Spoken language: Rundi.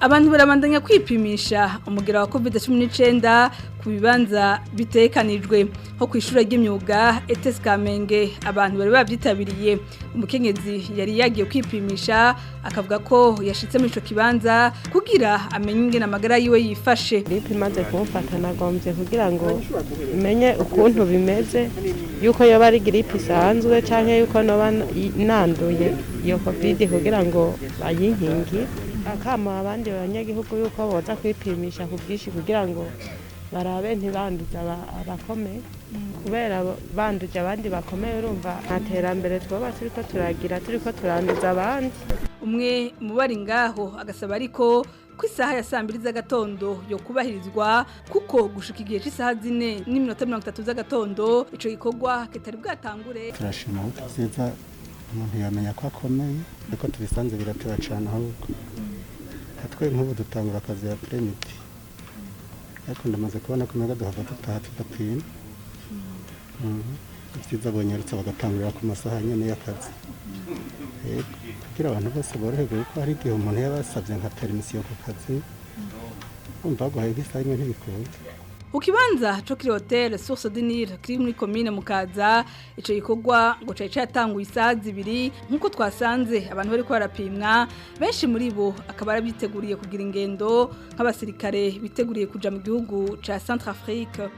Abantu barabandanya kwipimisha umugera wa Covid-19 ku bibanza bitegekanijwe ho kwishura ry'imyuga ETS Kamenge abantu bari bavyitabiriye umukenyezi yari yagiye kwipimisha akavuga ko yashitse muri ico kibanza kugira amenye ingene amagara yiwe yifashe. Gripe imaze kumufata nagombye kugira ngo menye ukuntu bimeze yuko yoba ari gripe isanzwe canke yuko noba nanduye iyo Covid kugira ngo bayinkingi akama abandi banyagihugu yuko boza kwipimisha ku bwishi kugira ngo barabe ntibanduza abakomeye kubera banduje abandi bakomeye urumva aterambere twoba turiko turanduza abandi. Umwe mu bari ngaho agasaba ariko ko isaha ya 2 z'agatondo yo kubahirizwa kuko gushika igihe cy'isaha 4:30 z'agatondo ico gikorwa kitari bwatangure. Turashima utazeza umuntu yamenya ko akomeye ariko tubisanze biratera cyane ahubwo twe nk'ubu dutangura akazi ya premiti ariko ndamaze kubona ko mega duhava tutaha tudapima byiza bonyerutse bagatangurira ku masaha nyene y'akazi kugira abantu bose boroherwe ko hari igihe umuntu yabasabye nka permission ku kazi umva guhaye nk'isaha imwe ntibikunda. Ukibanza cyo kiri hotel Source du Nil kiri muri commune Mukaza ico gikorwa ngo cyaje cyatanguye isaha 2 nkuko twasanze abantu bari ko barapimwa benshi muri bo akaba arabiteguriye kugira ingendo nk'abasirikare biteguriye kuja mu gihugu ca Centrafrique.